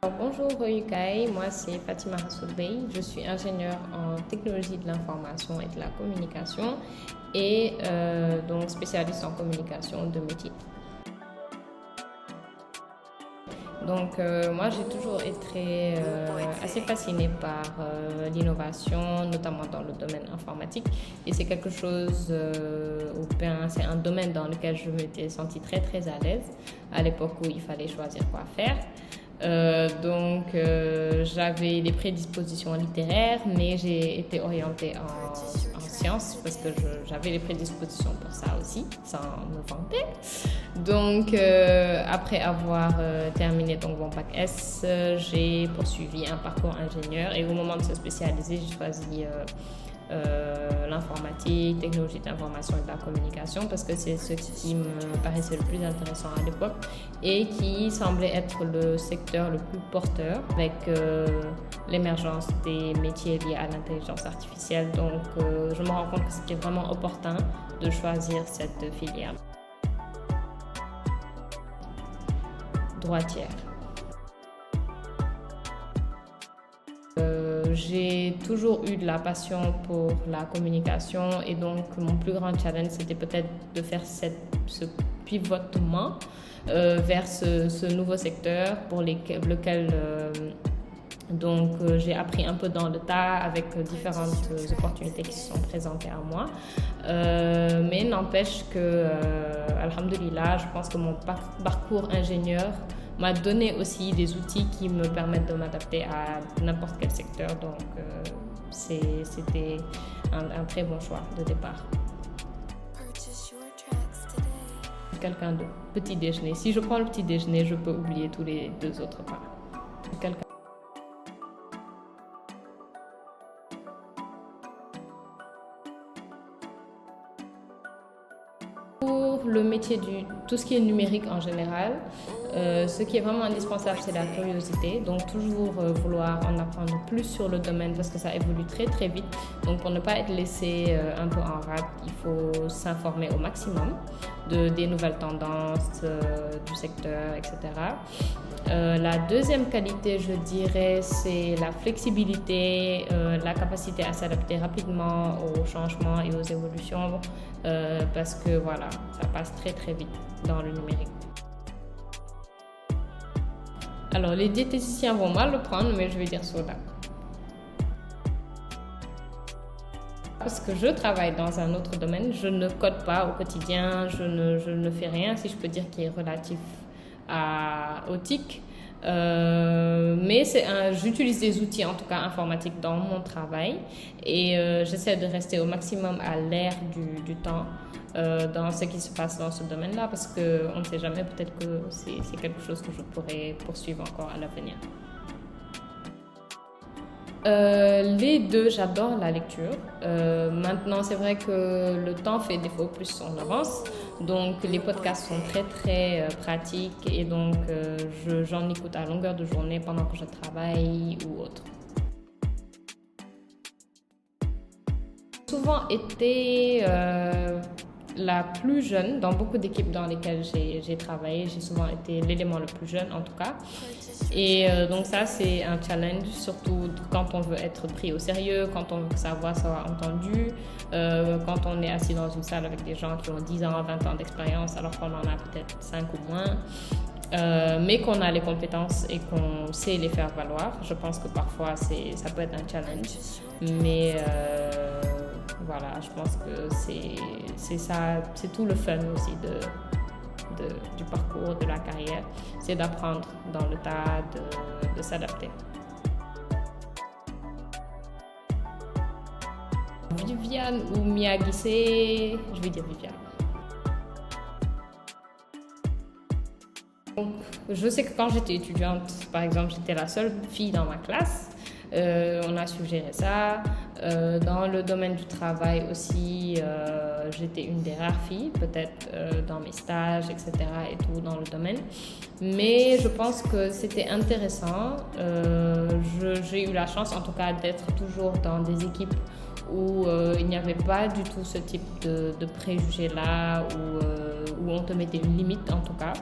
Bonjour Yukai, moi c'est Fatima Rassoulbey, je suis ingénieure en technologie de l'information et de la communication et donc spécialiste en communication de métier. Donc moi j'ai toujours été assez fascinée par l'innovation, notamment dans le domaine informatique. Et c'est quelque chose, ou bien c'est un domaine dans lequel je m'étais sentie très très à l'aise à l'époque où il fallait choisir quoi faire. J'avais des prédispositions littéraires, mais j'ai été orientée en sciences parce que j'avais les prédispositions pour ça aussi, sans me vanter. Donc, après avoir terminé donc, mon bac S, j'ai poursuivi un parcours ingénieur et au moment de se spécialiser, j'ai choisi l'informatique, technologie de l'information et de la communication parce que c'est ce qui me paraissait le plus intéressant à l'époque et qui semblait être le secteur le plus porteur avec l'émergence des métiers liés à l'intelligence artificielle. Donc, je me rends compte que c'était vraiment opportun de choisir cette filière. Droitière. J'ai toujours eu de la passion pour la communication et donc mon plus grand challenge c'était peut-être de faire ce pivotement vers ce nouveau secteur pour lequel j'ai appris un peu dans le tas avec différentes opportunités qui se sont présentées à moi. Mais n'empêche que, alhamdoulilah, je pense que mon parcours ingénieur m'a donné aussi des outils qui me permettent de m'adapter à n'importe quel secteur. Donc, c'était un très bon choix de départ. Quelqu'un de petit déjeuner. Si je prends le petit déjeuner, je peux oublier tous les deux autres pas. Pour le métier tout ce qui est numérique en général, ce qui est vraiment indispensable, c'est la curiosité. Donc toujours vouloir en apprendre plus sur le domaine parce que ça évolue très très vite. Donc pour ne pas être laissé un peu en rade, il faut s'informer au maximum des nouvelles tendances du secteur, etc. La deuxième qualité, je dirais, c'est la flexibilité, la capacité à s'adapter rapidement aux changements et aux évolutions parce que voilà, ça passe très très vite dans le numérique. Alors les diététiciens vont mal le prendre, mais je vais dire soda. Parce que je travaille dans un autre domaine, je ne code pas au quotidien, je ne fais rien, si je peux dire, qui est relatif au TIC. Mais j'utilise des outils, en tout cas informatiques, dans mon travail et j'essaie de rester au maximum à l'ère du temps dans ce qui se passe dans ce domaine-là parce qu'on ne sait jamais, peut-être que c'est quelque chose que je pourrais poursuivre encore à l'avenir. Les deux, j'adore la lecture. Maintenant, c'est vrai que le temps fait défaut, plus on avance. Donc, les podcasts sont très, très pratiques et donc j'en écoute à longueur de journée pendant que je travaille ou autre. J'ai souvent été la plus jeune dans beaucoup d'équipes dans lesquelles j'ai travaillé. J'ai souvent été l'élément le plus jeune en tout cas. Et donc ça, c'est un challenge, surtout quand on veut être pris au sérieux, quand on veut que sa voix soit entendue, quand on est assis dans une salle avec des gens qui ont 10 ans, 20 ans d'expérience alors qu'on en a peut-être 5 ou moins. Mais qu'on a les compétences et qu'on sait les faire valoir. Je pense que parfois, ça peut être un challenge. Mais voilà, je pense que c'est ça, c'est tout le fun aussi du parcours, de la carrière, c'est d'apprendre dans le tas, de s'adapter. Viviane ou Miyagi, je vais dire Viviane. Donc, je sais que quand j'étais étudiante, par exemple, j'étais la seule fille dans ma classe. On a suggéré ça. Dans le domaine du travail aussi, j'étais une des rares filles, peut-être dans mes stages, etc. et tout dans le domaine. Mais je pense que c'était intéressant. J'ai eu la chance, en tout cas, d'être toujours dans des équipes où il n'y avait pas du tout ce type de préjugés-là, où on te mettait une limite, en tout cas.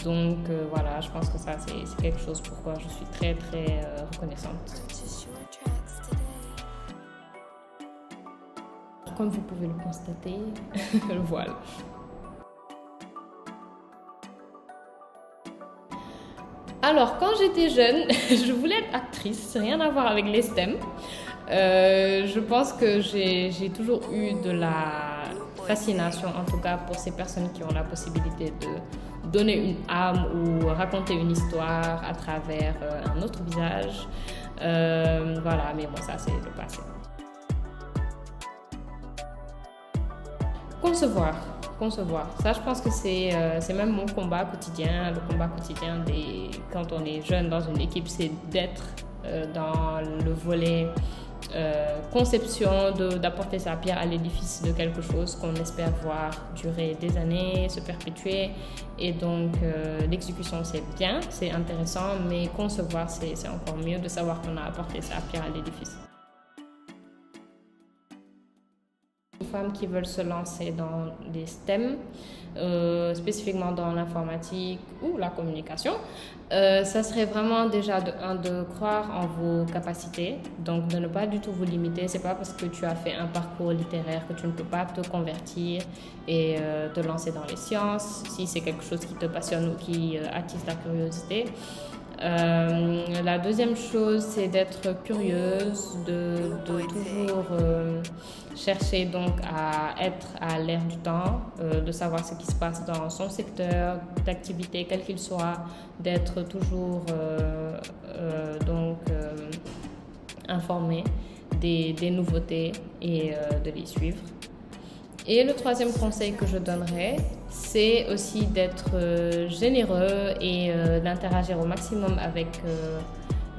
Donc voilà, je pense que ça c'est quelque chose pourquoi je suis très très reconnaissante. Comme vous pouvez le constater, le voile. Alors, quand j'étais jeune, je voulais être actrice, rien à voir avec les STEM. Je pense que j'ai toujours eu de la fascination, en tout cas pour ces personnes qui ont la possibilité de donner une âme ou raconter une histoire à travers un autre visage. Voilà, mais bon, ça c'est le passé. Concevoir. Ça, je pense que c'est même mon combat quotidien. Le combat quotidien quand on est jeune dans une équipe, c'est d'être dans le volet conception, d'apporter sa pierre à l'édifice de quelque chose qu'on espère voir durer des années, se perpétuer. Et donc, l'exécution, c'est bien, c'est intéressant, mais concevoir, c'est encore mieux de savoir qu'on a apporté sa pierre à l'édifice. Femmes qui veulent se lancer dans les STEM, spécifiquement dans l'informatique ou la communication, ça serait vraiment déjà de croire en vos capacités, donc de ne pas du tout vous limiter. C'est pas parce que tu as fait un parcours littéraire que tu ne peux pas te convertir et te lancer dans les sciences, si c'est quelque chose qui te passionne ou qui attise ta curiosité. La deuxième chose, c'est d'être curieuse, de toujours chercher donc à être à l'ère du temps, de savoir ce qui se passe dans son secteur d'activité, quel qu'il soit, d'être toujours informé des nouveautés et de les suivre. Et le troisième conseil que je donnerais, c'est aussi d'être généreux et d'interagir au maximum avec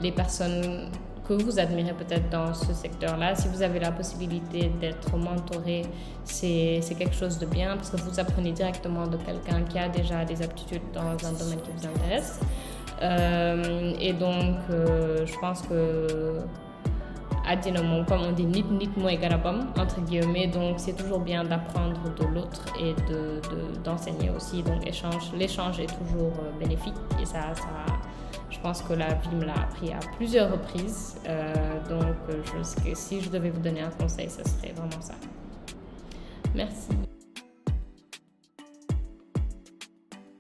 les personnes que vous admirez peut-être dans ce secteur-là. Si vous avez la possibilité d'être mentoré, c'est quelque chose de bien parce que vous apprenez directement de quelqu'un qui a déjà des aptitudes dans un domaine qui vous intéresse. Et donc, je pense que comme on dit, nit mooy garabam, entre guillemets, donc c'est toujours bien d'apprendre de l'autre et d'enseigner aussi, donc l'échange est toujours bénéfique et ça, je pense que la vie me l'a appris à plusieurs reprises, donc je sais que si je devais vous donner un conseil, ce serait vraiment ça. Merci.